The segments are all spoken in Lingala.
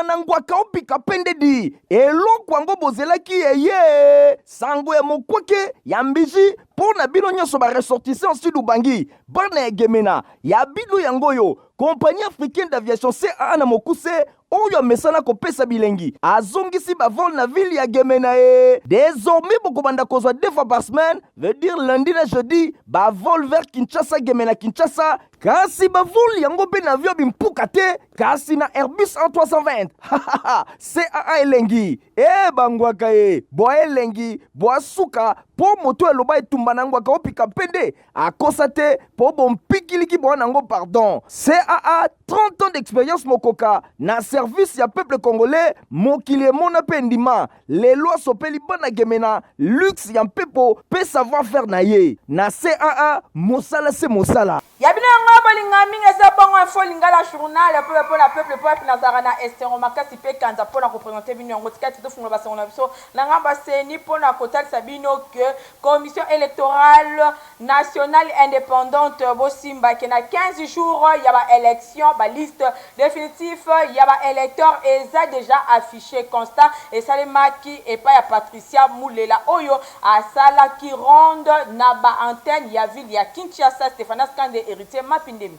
manangwaka opika pendedi eloko yango bozelaki eye sango ya mokweke ya mbiji pona bino nyonso ba ressortissant sud ubangi bana egemena ya bino yango yo compagnie africaine d'aviation CAA na mokuse oyo mesana kopesa bilengi azongisi bavol na ville ya Gemena désormais bokobanda kozwa 2 fois par semaine veut dire lundi na jeudi bavol vers Kinshasa Gemena Kinshasa kasi bavol yango pe na avion bimpuka te kasi na Airbus A320 CAA elengi bangwaka boa elengi boa suka po moto eloba etumba nangwaka opika pende akosa te po bompikiliki boa nango pardon CAA 30 ans d'expérience mokoka na service ya peuple congolais mokili emona pe ndima lelo asopeli bana Gemena luxe ya mpepo pe savoir faire na ye na CAA mosala se mosala yabina nga bolinga mingi eza bongo info lingala journal pour la peuple pour nazara na estero makasi pe kanza pona ko présenter bino ngo tikati to funga basongo na biso na ngamba seni pona kotalisa bino que commission électorale nationale indépendante bosimba ke na 15 jours ya ba élection ba liste définitive ya ba électeur eza déjà affiché constat et salemaki et pas ya Patricia Mulela oyo asala ki ronde na ba antenne ya ville ya Kinshasa Stéphane Skande héritier Mapindemi.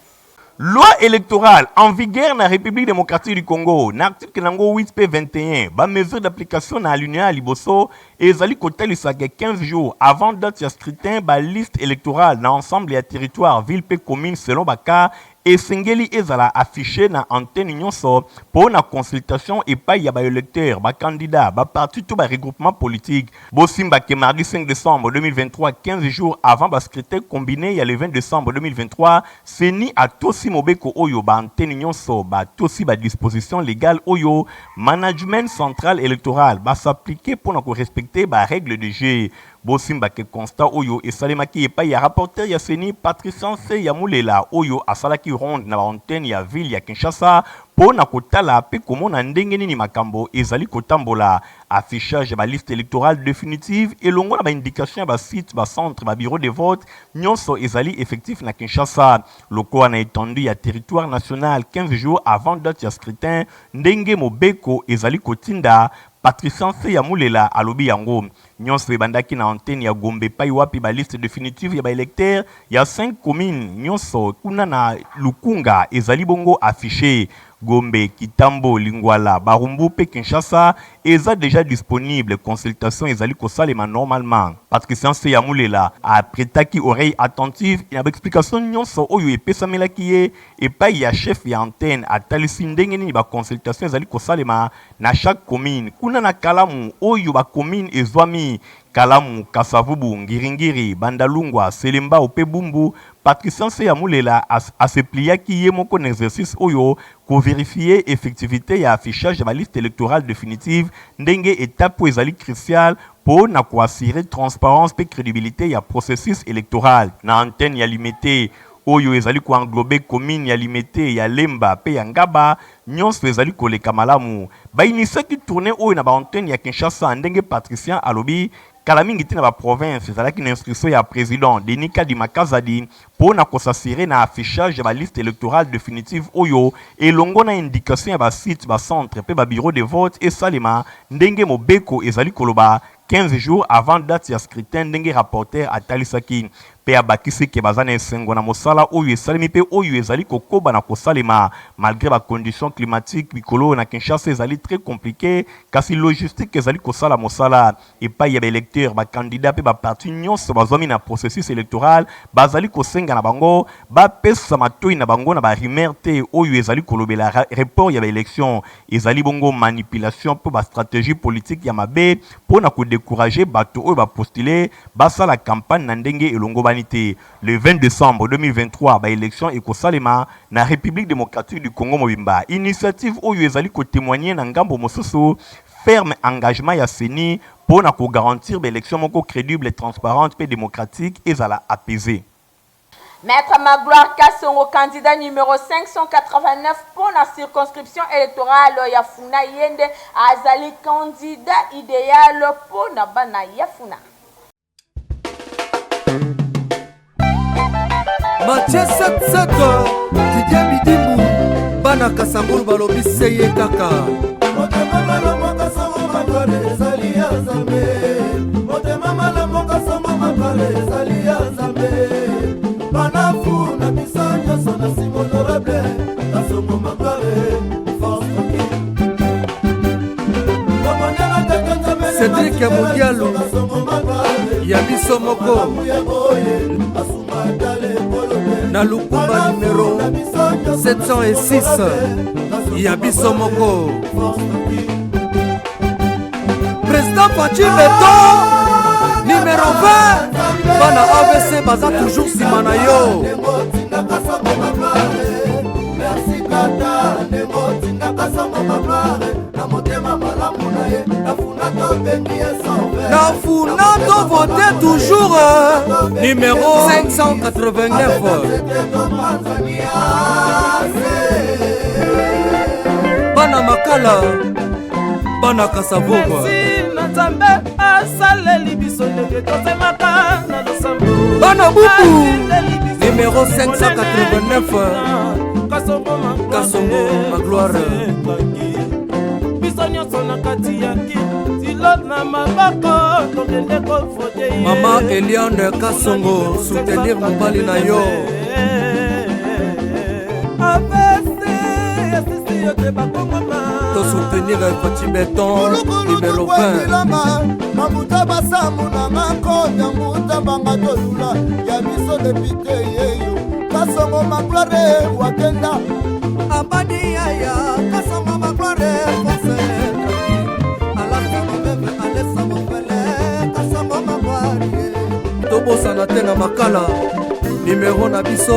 Loi électorale en vigueur dans la République démocratique du Congo, l'article 8P21, ba mesure d'application na l'Union à Liboso et zali kotel isake 15 jours avant date ya scrutin ba liste électorale dans ensemble ya territoire ville pe commune selon baka et sengeli ezala affiché na antenne nyonso pour na consultation et pas ya ba électeur ba candidat ba parti tout ba regroupement politique bosimba ke mardi 5 décembre 2023 15 jours avant ba scrutin combiné ya le 20 décembre 2023 seni a tosi mobeko oyo ba antenne nyonso ba tosi ba disposition légale oyo management central électoral ba s'appliquer pour na ko respecter ba règle de jeu bosimba ke constat oyo esalemaki epai ya rapporteur ya seni Patricia ya Mulela oyo asalaki ronde na antenne ya ville ya Kinshasa po na kotala pe komona ndenge nini makambo ezali kotambola affichage ba liste électorale définitive elongo na ba indication ba site ba centre ba bureau de vote nyonso ezali effectif na Kinshasa loko na étendu ya territoire national 15 jours avant date ya scrutin ndenge mobeko ezali kotinda Patricia ya Mulela alobi yango nyonso ebandaki na antenne ya Gombe pai wapi ba liste définitive ya ba électeur ya 5 communes nyonso kuna na Lukunga ezali bongo affiché Gombe, Kitambo, Lingwala, Barumbu pe Kinshasa eza déjà disponible consultation ezali kosalema normalement Patricia ya Mulela a prêtaki oreille attentive et avec explication nyonso oyo epesamelaki ye epai ya chef ya antenne atalisi ndenge nini ba consultation ezali kosalema na chaque commune kuna na Kalamu oyo ba commune ezwami Kalamu, Kasavubu, Ngiringiri, Bandalungwa, Selemba, Opebumbu, Patricia ya Mulela a se plié qui est mon exercice oyo pour vérifier effectivité et affichage de la liste électorale définitive ndenge étape pour ezali crucial pour na ko assurer transparence et crédibilité ya processus électoral na antenne ya limité oyo ezali ko englober commune ya limité ya Lemba pe ya Ngaba nyonso ezali koleka malamu ba inisaki tourner oyo na ba antenne ya Kinshasa ndenge Patricia alobi kala mingi tina ba province ezalaki na instruction ya président Denis Kadima Kazadi pour na kosasire na affichage ya ba liste électorale définitive oyo elongo na indication ya ba site ba centre pe ba bureau de vote et salima ndenge mobeko ezali koloba 15 jours avant date ya scrutin ndenge rapporteur atalisaki pe abakisi ke bazana esengo na mosala oyo esalemi pe oyo ezali kokoba na kosalema malgré ba conditions climatiques bikolo na Kinshasa ezali très compliqué kasi logistique ezali kosala mosala et pa ya ba électeur ba candidat pe ba parti nyonso bazomi na processus électoral bazali kosenga na bango ba pesa matoi na bango na ba rumeur te oyo ezali kolobela report ya ba élection ezali bongo manipulation pe ba stratégie politique ya mabe pour na ko décourager bato oyo ba postuler basa la campagne na ndenge elongo banité le 20 décembre 2023 ba élection ekosalema na République démocratique du Congo mobimba initiative oyo ezali ko témoigner na ngambo mosusu ferme engagement ya seni pour na ko garantir ba élection moko crédible transparente et démocratique ezala apaisée. Maître Magloire Kassongo, candidat numéro 589 pour la circonscription électorale Yafuna Yende, Azali candidat idéal pour Nabana Yafuna. Mathieu 77, Didier Midimou, Bana Kassamboul Balobi Seye Kaka. makware ezali ya nzambe motema malamu kasongo makware ezali ya nzambe banafu na biso nyonso na nsima honorable kasongo makware Cédric Moudialo Yabiso Moko na Lukumba numéro 706 Yabiso Moko Président Fachi Beto numéro 20 Bana ABC baza toujours simana yo Merci Kata Nemo Tinga Kasongo Makware na motema malamu na ye Nafuna to voté toujours numéro 589 Bana Makala Bana Kasavoba Nzambe asaleli biso ndenge tosemaka na losambo Bana Bubu numéro 589 Kasongo Magloire Mama Eliane Kasongo soutenir mobali na yo to soutenir Petit Béton numéro 20 Mamuta basamu na makonya muta banga tolula ya biso depite yeyo Kasongo Magloire wakenda abadi yaya Kasongo Magloire Tobosana tenga makala numéro na biso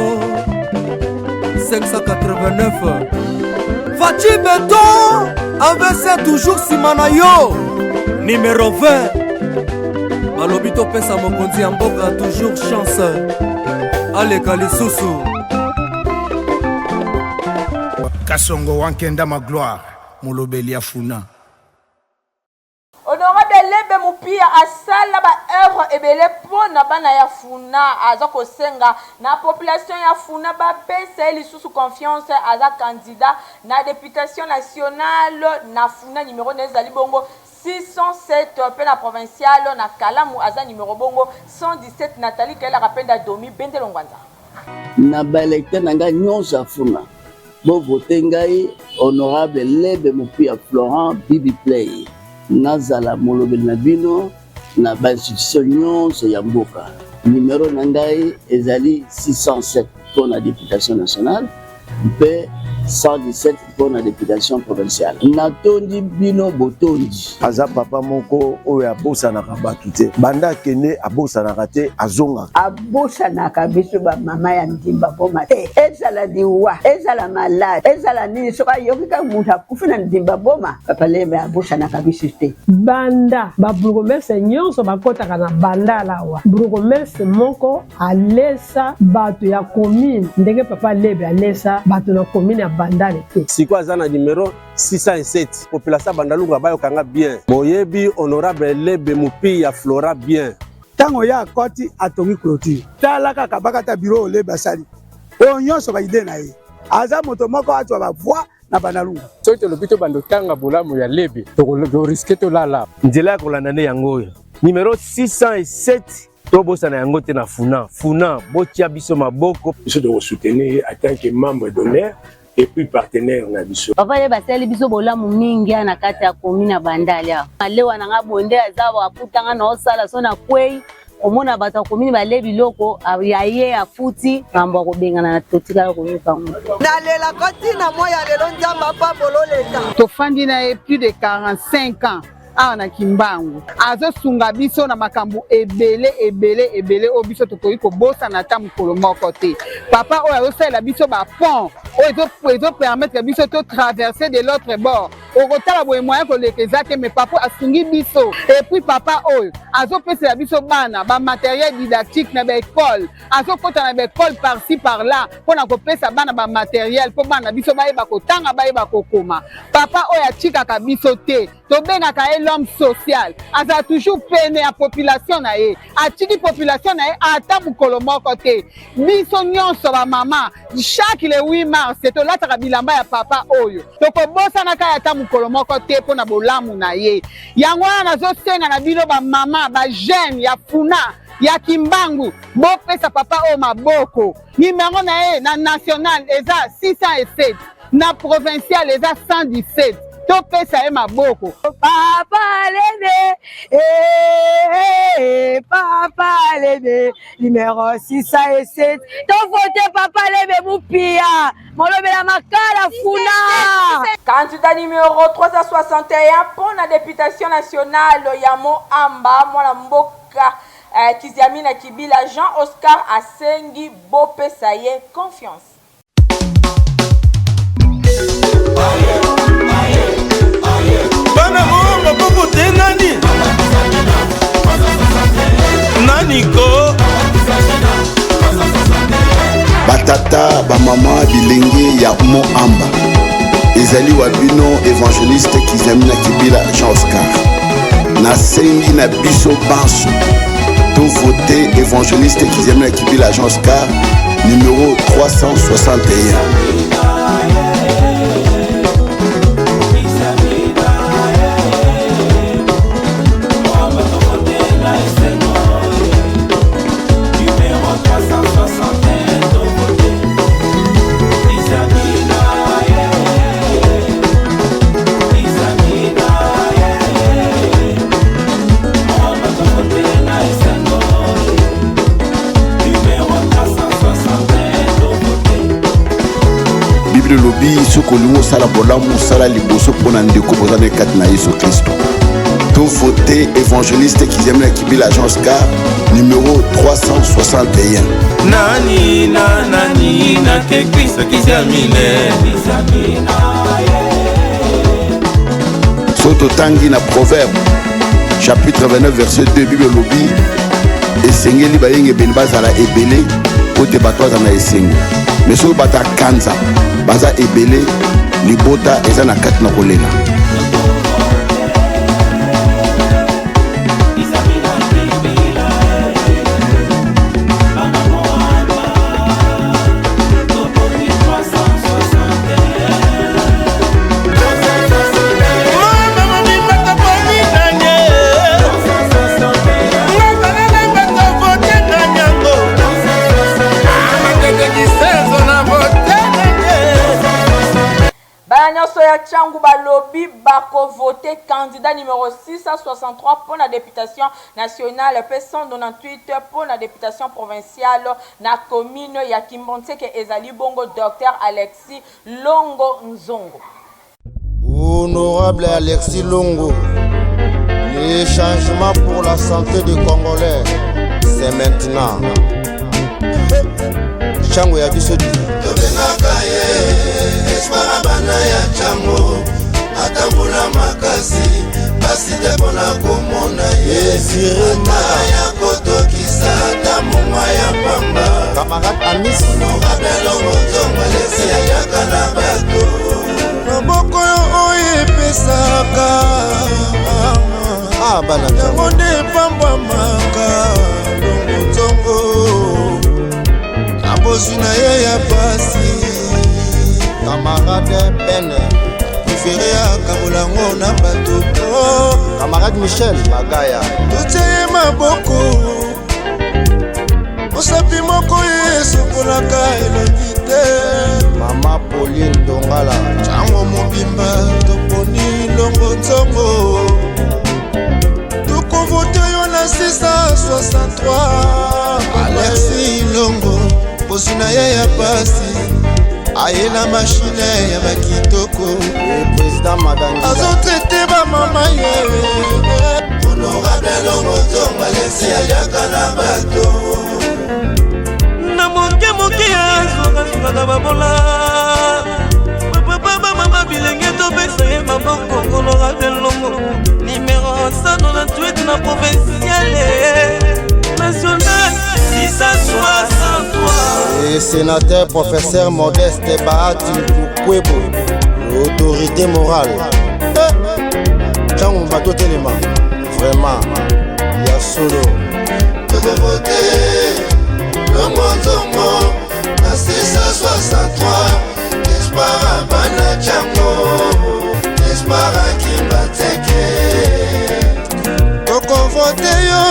589 Fachi Beton AVC toujours simana yo numéro 20 balobi topesa mokonzi ya mboka toujours chance aleka lisusu Kasongo wankenda magloire molobeli ya funa Honorable Lebe Mupia asala ba œuvre ebele pona bana ya funa aza kosenga na population ya funa ba pesa lisusu confiance aza candidat na députation nationale na funa numéro nezali bongo 607 pe na provincial na Kalamu aza numéro bongo 117 Nathalie Kela rapenda Domi Bendelo Ngwanza na ba électeur nanga nyonso afuna bo voter ngai honorable Lebe Mupia Florent Bibi Play nazala molobeli na bino na ba institution nyonso ya mboka numéro na ngai ezali 607 pour la députation nationale mpe 117 pour la députation provinciale natondi bino botondi aza papa moko oyo abosanaka bato te banda akende abosanaka te azonga abosanaka biso bamama ya ndimba boma te ezala liwa ezala malade ezala nini soki ayoki kaka moto akufi na ndimba boma papa Lebe abosanaka biso te banda baburgomestre nyonso bakotaka na bandala awa burgomestre moko alesa bato ya commune ndenge papa Lebe alesa bato na commune ya bandale te siko aza na numéro 607 population bandalunga bayokanga bien boyebi honorable Lebe Mupia Flora bien tango ya koti atongi clôture tala kaka bakata bureau Lebe asali oyo nyonso baide na ye aza moto moko atwa bavoi na bandalunga soki tolobi to bando tanga bolamu ya Lebe tokoriske tolala nzela ya kolanda nde yango oyo numéro 607 tobosana yango te na funa botia biso maboko biso tokosoutenir en tant que membre d'honneur et puis partenaire na biso papa Lebe basali biso bolamu mingi na kati ya commune ya bandali awa alewa nanga bonde aza bakutanga na osala so na kwei omona bato ya commune bale biloko yaye afuti mambo akobengana na totika koyoka ngo nalela koti na moya lelo nzamba pa bololeta tofandi na ye plus de 45 ans awa na Kimbangu azosunga biso na makambo ebele o biso tokoki kobosana ata mokolo moko te papa oyo azosalela biso bapont oyo ezopermettre biso to traverser de l'autre bord okotala boye moyen koleka eza te mais papa asungi biso et puis papa oyo azopesela biso bana bamatériel didactique na baekole azokota na baekole par-ci par-là mpona kopesa bana bamatériel mpo bana biso bayeba kotanga bayeba kokoma papa oyo atikaka biso te tobengaka ye l'homme social azala toujours pene ya population na ye atiki population na ye ata mokolo moko te biso nyonso bamama chaque le 8 mars tolataka bilamba ya papa oyo tokobosanaka ye ata mokolo moko te mpo na bolamu na ye yango wana nazosenga na bino bamama bajeune ya funa ya kimbangu bopesa papa oyo maboko nimero na ye na national eza 607 na provincial eza 117 topesa ye maboko papa lebe papa lebe numéro 607 tovote papa lebe mupia molobela makala funa candidat numéro 361 pour la députation nationale ya Moamba mwana mboka Kiziamina Kibila Jean Oscar Asengi bopesa ye confiance. Bana mongo boko te nani Naniko batata bamama bilenge ya Moamba ezali wabino évangéliste Kiziamina Kibila Jean Oscar nasengi na biso banso to voter évangéliste Kiziamina Kibila Jean Oscar numéro 361. Le lobby ce que nous sala bolamu sala liboso pona ndeko bozane kat na Yesu Kristo. To voter évangéliste Kiziamina Kibila Jean Oscar numéro 361. Nani na Kristo Kiziamina Soto tangi na proverbe chapitre 29 verset 2 Bible lobby esengeli bayenge benbazala ebele kote batwaza na esengo. Mais so bata kanza baza ebele libota eza na kati na kolela. Changu balobi bako voté candidat numéro 663 pour la députation nationale et 198 pour la députation provinciale na commune ya Kimbonseke ezali bongo Dr Alexis Longo Nzongo. Honorable Alexis Longo, les changements pour la santé des Congolais, c'est maintenant. Changu ya bisodi. Esmarabana ya chango atambula makasi basi depona komona yesirema ya kotokisa tamuma ya pamba camarade Amis Nobelongo tongo lesi ya yaka na bato maboko oyo epesaka bana yango nde pambwamaka longo tongo kabosi na ye ya pasi camarade Ben préféré à Kabolango na bato camarade Michel Magaya totie maboko osapi moko esokolaka elongi te mama Pauline Dongala ntango mobimba toponi longo ntongo tokovote yo na 663 Alexis Longo posi na ye ya pasi aye na machine ya bakitoko président madame azotraite bamama ye honorable Longo tongo Alexis ayaka na bato na moke azokazokaka babola bapapa bamama bilenge topesa ye maboko honorable Longo numéro 198 na provinciale national 663 et sénateur professeur Modeste Bahati Kwebo l'autorité morale ntango bato telema vraiment ya solo tokovote longonzongo na 663 espoir abana jango espoir akimbateke tokovote yo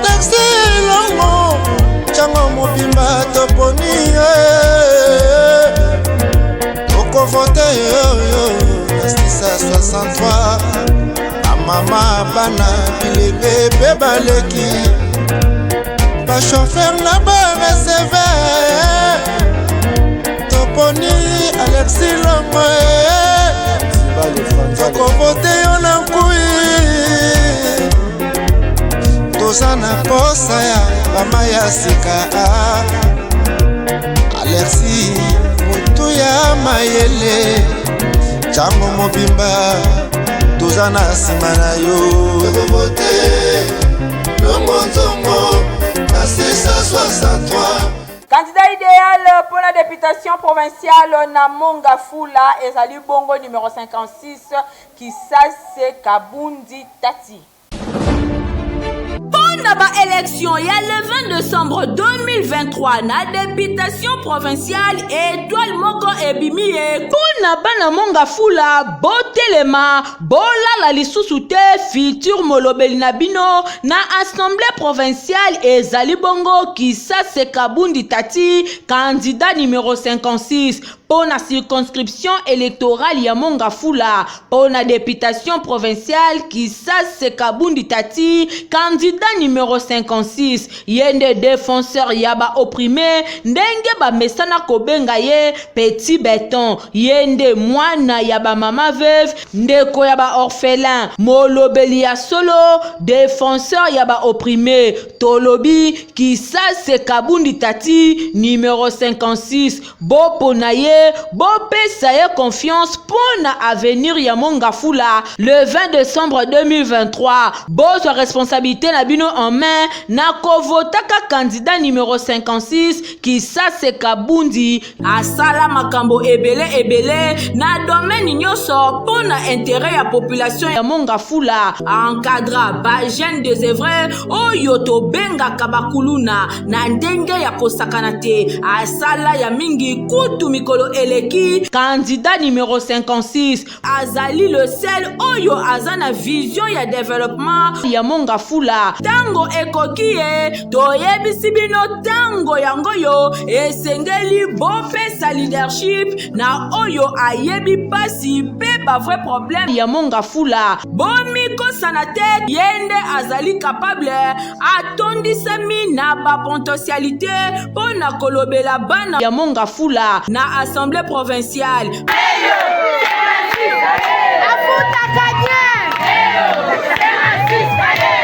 taxi longo jango mobimba toponi tokovote yo na 663 amama bana bilebe pe baleki bachofer na bareceve toponi Alexi Longo tokovote yo na nkui toza na posa ya bama ya sika Alexi motu ya mayele jango mobimba toza na nsima na yo tokovote longonzongo na 663 Candidat idéal pour la députation provinciale na Mongafula ezali bongo numéro 56 Kisase Kabundi Tati. Pour la élection, il y a le 20 décembre 2023, na députation provinciale Étoile Moko Ebimie. Pour na bana Mongafula, botelema, bola la lisusu te, futur molobeli na bino, na assemblée provinciale ezali bongo Kisase Kabundi Tati, candidat numéro 56. Pour la circonscription électorale ya Mongafula, pour la députation provinciale Kisase Kabundi Tati, candidat numéro 56, yende défenseur yaba opprimé, ndenge ba mesana kobenga ye petit béton, yende mwana yaba mama veuve, ndeko yaba orphelin, molobeli ya solo, défenseur yaba opprimé, tolobi Kisase Kabundi Tati, numéro 56, bopo na ye, bopesa ye confiance pour na avenir ya Mongafula le 20 décembre 2023. Bozo responsabilité na bino en main na kovotaka candidat numéro 56 Kisase Kabundi asala makambo ebele na domaine nyoso pour na intérêt ya population ya Mongafula, encadra ba jeune désœuvré oyo tobenga kabakuluna na ndenge ya kosakana te, asala ya mingi kutu mikolo eleki. Candidat numéro 56 azali le seul oyo azana vision ya développement ya Mongafula. Tango ekoki ye toyebisi bino tango yango yo esengeli bopesa leadership na oyo ayebi pasi pe ba vrai problème ya Mongafula. Bomi kosana te yende azali capable atondisami na ba potentialité pona kolobela bana ya Mongafula na assemblée provinciale.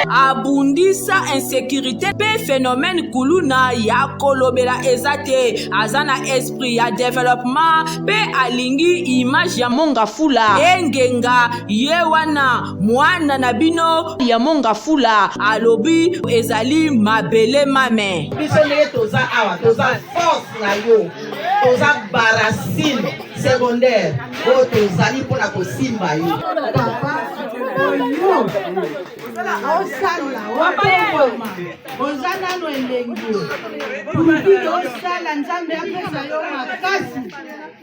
Abundisa insécurité pe phénomène kuluna ya kolobela ezate azana esprit ya développement pe alingi image ya Mongafula engenga yewana mwana na bino ya Mongafula alobi ezali mabele mame biso ndenge toza awa toza force na yo toza barasine secondaire oyo tozali mpona kosimba yo osala wapayoma oza nano elengi politike osala nzambe apesa yo makasi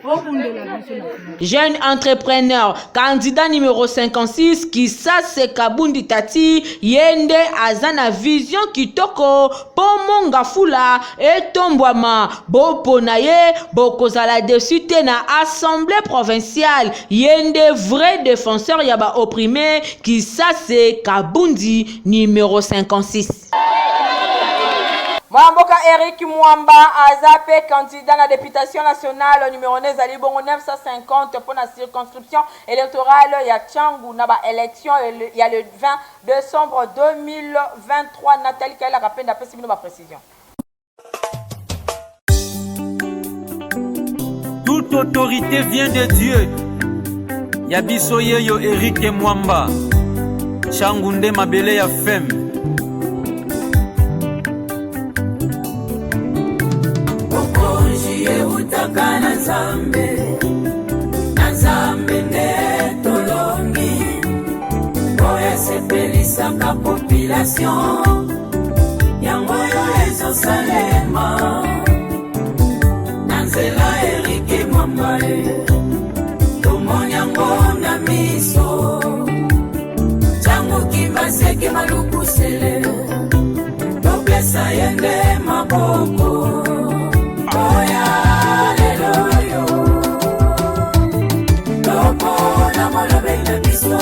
okundela biso. Jeune entrepreneur, candidat numéro 56 Kisase Kabundi Tati, yende azana vision kitoko po Mongafula etombwama bopo na ye bokozala dessus te na assemblée provinciale, yende vrai défenseur yaba opprimé Kisase Kabundi numéro 56. Mwamboka Eric Mwamba azape candidat na députation nationale numéro 9 zali bongo 950 pour la circonscription électorale ya Tchangu na ba élection il y a le 20 décembre 2023. Nathalie Kaila kapenda pesi bino ba précision. Toute autorité vient de Dieu. Yabiso yeyo Eric Mwamba Tchangu nde mabele ya femme. Utaka na Nzambe ne tolongi esepelisaka population yango oyo ezosalema na nzela Erike Mwamba tomoni yango na miso jango kimbaseke malukusele topesa yende maboko oya leloyo tomona molobe na biso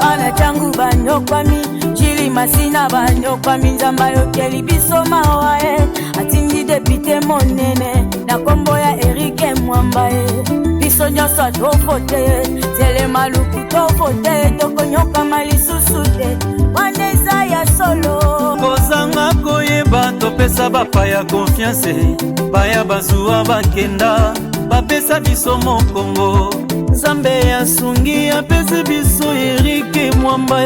ana jangu banyokwami jili masina banyokwami nzamba yokeli biso mawae atindi depite monene na kombo ya Erike Mwamba biso nyonso tovote zele maluku tovote tokonyokama lisusu te wana eza ya solo kozanga koyeba topesa bapaya konfiance baya bazuwa bakenda bapesa biso mokongo nzambe yasungi apesi biso Erike Mwamba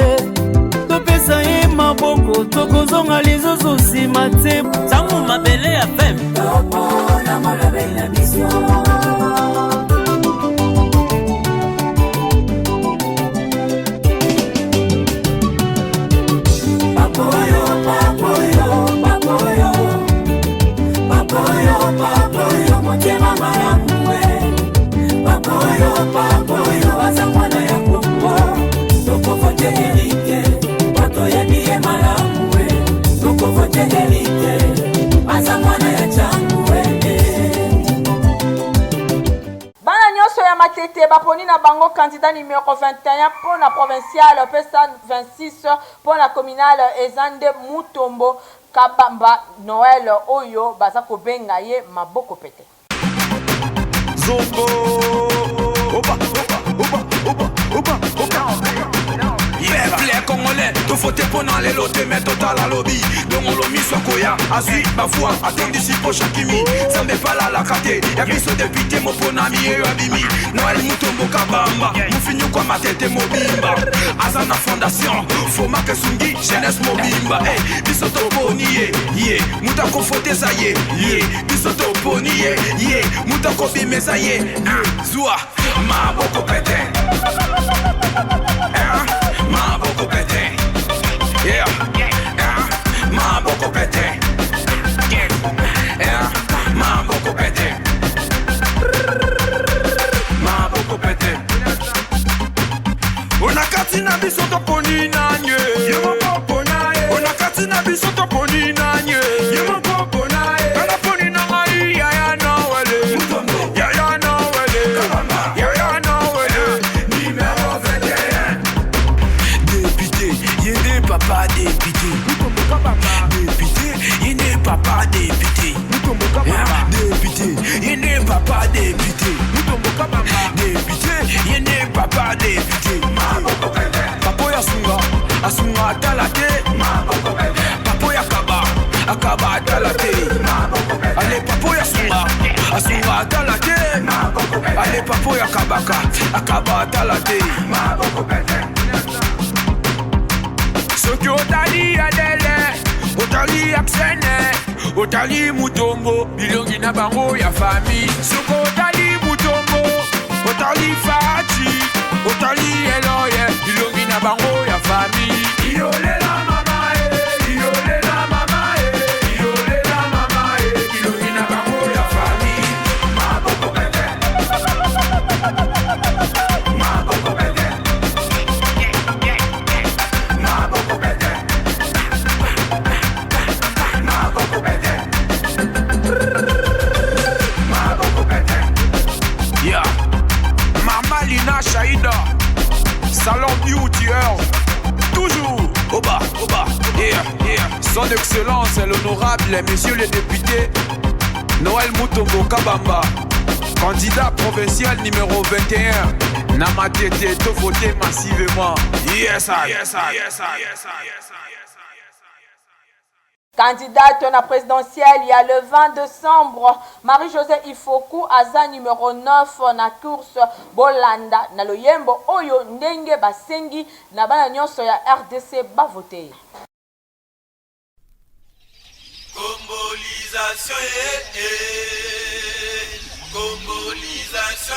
topesa ye maboko tokozonga lizozo nsima te ntango mabele ya fem topona malobe na biso papoyo motema malamwe papoyo aza mwana ya Kongo tokovote Erike totoyebiye malamwe tokovote Erike aza mwana ya Changwe bana nyonso ya matete baponi na bango candidat numéro 21 pour la provinciale pesa 26 pour la communale ezande Mutombo Kabamba Noël oyo baza kobenga ye maboko pete Zombo oba les Congolais, tout faut te pendant les lots, mais total à lobby. Donc on l'a mis sur Koya, Azui, Bafoua, attendu si pour Chakimi. Ça me pas là la kate, y'a qui se député, mon ponami et Abimi. Noël Mutombo Kabamba, nous finissons comme ma tête mobimba. Azana Fondation, Foma Kesungi, jeunesse mobimba. Eh, bisoto poniye, yeah, Moutako fote ça y est, bisoto poniye, yeah, Moutako bime ça y est, Zoua, ma boko pete. Ma boko pete, yeah, ma boko pete, yeah, ma boko pete, ma boko pete. Ona katina biso to poni nanye, yemo pona e. Ona katina biso to poni nanye, yemo pona e. Kana poni na ngai ya no wele, ya no wele, ya no wele. Numéro 21. Yéné papa député, député, yéné papa député, député, yéné papa député, député, yéné papa député. Papo ya asunga atalate, papo ya akaba atalate. Allez papo ya asunga atalate, allez papo ya akaba atalate. Soki otali Adele, otali Aksene, otali Mutombo, bilongi na bango ya famille. Soki otali Mutombo, otali Fati, otali Eloye, bilongi na bango ya famille. Iolela mama iolela mama iolela mama bilongi na bango ya famille. Maboko pete, maboko pete. Yeah, Mama Lina Shaïda, Salon Beauty Earl, toujours Oba, yeah, son excellence l'honorable monsieur le député Noël Mutombo Kabamba, candidat provincial numéro 21. Namatete, to voter massivement. Yes, yes, yes, yes. Candidate à la présidentielle, il y a le 20 décembre, Marie-José Ifoku, Aza numéro 9, na course Bolanda, na loyembo, Oyo, Ndenge, Basengi, na bana nyonso ya RDC, ba voter. Combolisation, combolisation,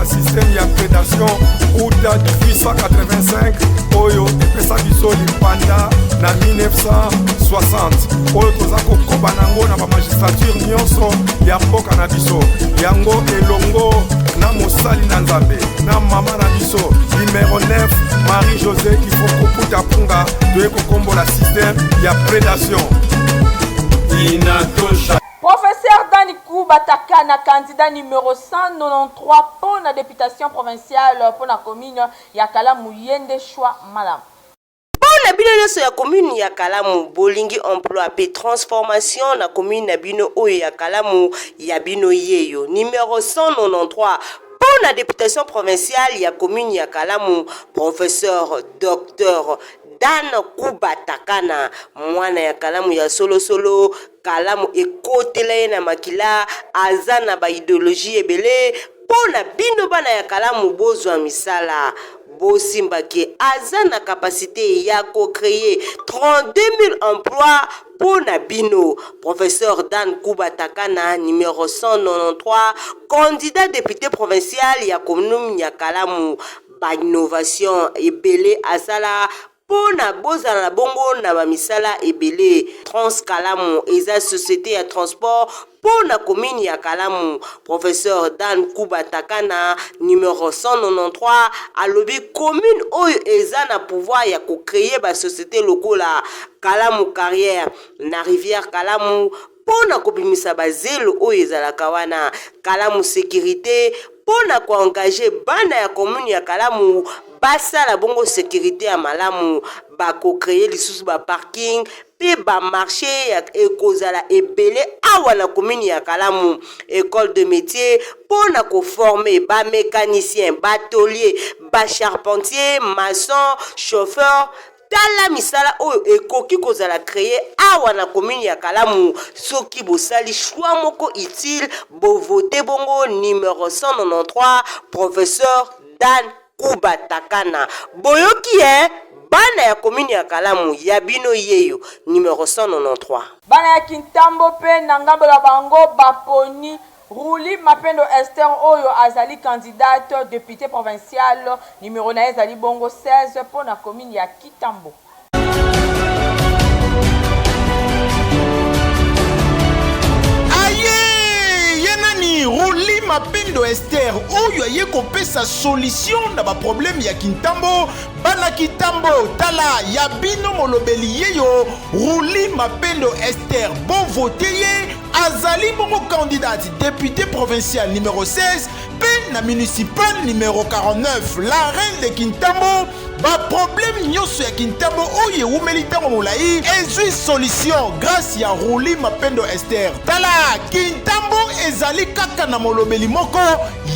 na système ya prédation uta 1885 oyo epesa biso lipanda na 1960 oyo toza kokoba nango na bamagistrature nyonso ya mboka na biso yango elongo na mosali na nzambe na mama na biso numéro 9 Marie-José Ifokoputa Punga toye kokombola système ya prédation inatosha. Professeur Dani Koubatakana, candidat numéro 193 pour la députation provinciale pour la commune Yakala Mouyende Choix Malam. Na bino nyonso ya commune ya Kalamu bolingi emploi pe transformation na commune na bino oyo ya Kalamu ya bino yeyo numéro 193 pour la députation provinciale ya commune ya Kalamu professeur docteur Dan Koubatakana mwana ya Kalamu ya solo Kalamu ekotela na makila azana ba idéologie ebele pona bino bana ya Kalamu bozwa misala Bosimbake azana capacité ya co-créer 32 000 emplois pour Nabino. Professeur Dan Koubatakana, numéro 193, candidat député provincial ya commune ya Kalamu. Ba innovation ebele azala pona bozala bongo na ba misala ebele. Transkalamu eza société ya transport pour la commune ya Kalamu. Professeur Dan Koubatakana, numéro 193, à lobby commune oyo eza na pouvoir ya ko créer ba société locale Kalamu carrière na rivière Kalamu pour na kobimisa ba zelo oyo eza kawana Kalamu sécurité pour na ko engager bana ya commune ya Kalamu basa la bongo sécurité ya malamu ba ko créer lisusu ba parking pe ba marché ya ekozala ebele awa na commune ya Kalamu école de métier pour na ko former ba mécanicien ba tôlier ba charpentier maçon chauffeur tala misala oyo ekoki kozala créer awa na commune ya Kalamu soki bosali choix moko utile bo voter bongo numéro 193 professeur Dan Koubatakana boyoki bana ya commune ya Kalamu ya bino yeyo numéro 193 bana ya Kintambo pe na ngambo la bango baponi Rouli Mapendo Esther Oyo azali candidate député provincial numéro na ezali bongo 16 pour la commune ya Kitambo. Rouli Mapendo Esther Oyo aye kopesa solution na ba problème ya Kintambo bana Kitambo tala ya bino molobeli yeyo Rouli Mapendo Esther bon voté ye azali bongo candidate député provincial numéro 16 pe na municipal numéro 49 la reine de Kintambo ba problème nyonso ya Kintambo oye umelitango molai ezui solution grâce ya Rouli Mapendo Esther tala Kintambo ezali kaka na molobeli moko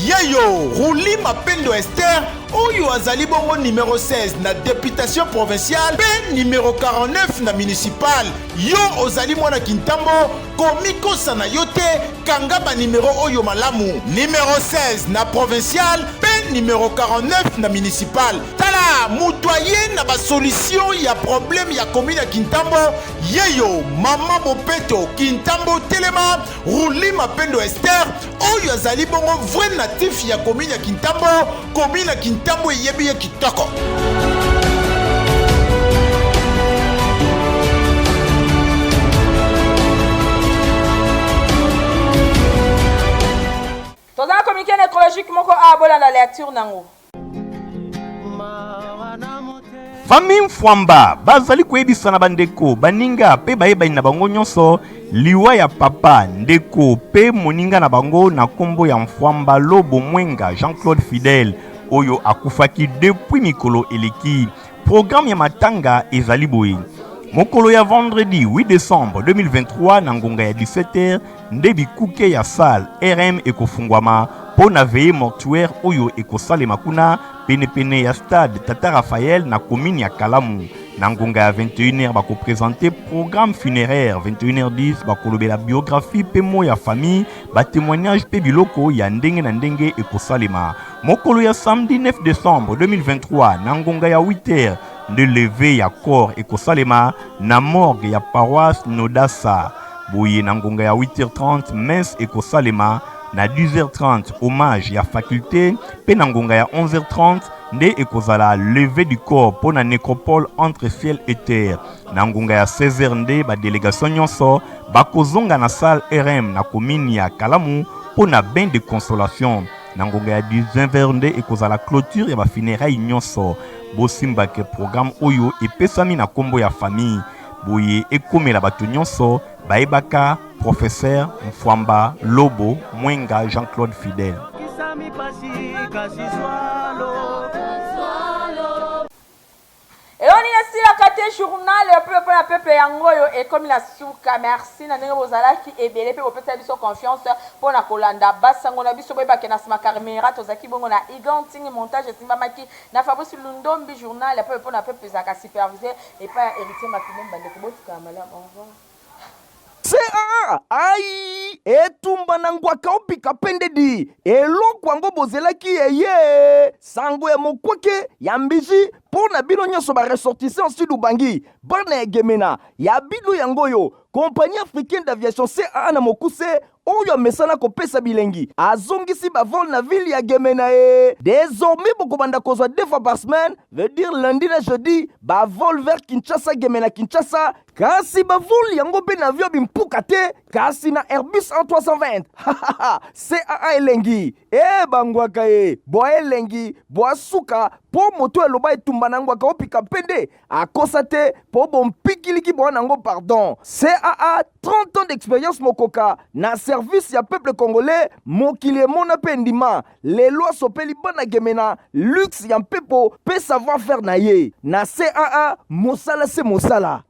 yeyo Rouli Mapendo Esther oyo azali bongo numéro 16 na députation provinciale pe numéro 49 na municipal yo ozali mwana Kintambo komikosa na yote kanga ba numéro oyo malamu numéro 16 na provincial pe numéro 49 na municipal tala mutoye na ba solution ya problème ya commune ya Kintambo yeyo mama Bopeto Kintambo telema Rouli Mapendo Esther oyo azali bongo vrai natif ya commune ya Kintambo commune ya Kintambo yebi ya kitoko. Dans un communiqué nécrologique, moko abola la lecture nango. Famille Fwamba bazali koyebisa na bandeko baninga pe bayeba na bango nyonso liwa ya papa ndeko pe moninga na bango na kombo ya Fwamba Lobo Mwenga Jean-Claude Fidèle oyo akufaki depuis mikolo eleki. Programme ya matanga ezali boye. Mokolo ya vendredi 8 décembre 2023 na ngonga ya 17h ndebi kuke ya salle RM ekofungwama po na veye mortuaire oyo ekosalema kuna pene ya stade Tata Raphaël na commune ya Kalamu. Na ngonga ya 21h bako présenter programme funéraire 21h10 bako lobela biographie pe mo ya famille ba témoignage pe biloko ya ndenge na ndenge ekosalema. Mokolo ya samedi 9 décembre 2023 na ngonga ya 8h de lever ya corps ekosalema na morgue ya paroisse Nodasa. Boye na ngonga ya 8h30 messe ekosalema na 10h30 hommage ya faculté pe na ngonga ya 11h30 nde ekozala levée du corps pour la nécropole entre ciel et terre. Na ngonga ya 16h nde ba délégation nyonso bakozonga na salle RM na commune ya Kalamu pour na bain de consolation. Na ngonga ya 19h nde ekozala clôture ya ba funérailles nyonso. Bosimba ke programme oyo epesami na kombo ya famille. Boye ekomela bato nyonso baebaka professeur Mfwamba Lobo Mwenga Jean-Claude Fidèle. eyoni nasilaka te journal pepe na pepe yango oyo ekomi na suka. Merci na ndenge bozalaki ebele mpe bopesa biso confiance mpo na kolanda basango na biso boyebake na nsima caméra tozalaki bongo na iganting montage esimbamaki na Fabrice Lundombi. Journal pepe mpo na pepe ezalaka supervisé epai ya héritier mapine bandeko botikala malamu. Au revoir. CA ai etumba na ngwaka opika pendedi eloko yango bozelaki eye sango ya mokweke ya mbiji mpo na bino nyonso baressortissant sud ubangi bana egemena ya bino yango oyo compagnie africaine d'aviation CA na mokuse oyo amesana kopesa bilengi azongisi bavol na ville ya Gemena e. Désormais bokobanda kozwa 2 fois par semaine, veut dire lundi na jeudi bavol vers Kinshasa Gemena Kinshasa. Kasi bavol yango pe na avion bimpuka te kasi na Airbus A320 CAA elengi e bangwaka e boa elengi boa suka po moto eloba etumba na ngwaka opika pende akosa te po bompikiliki boa nango pardon. CAA 30 ans d'expérience mokoka na service ya peuple congolais mokili emona pe ndima lelo asopeli bana Gemena luxe ya mpepo pe savoir faire na ye na CAA mosala se mosala.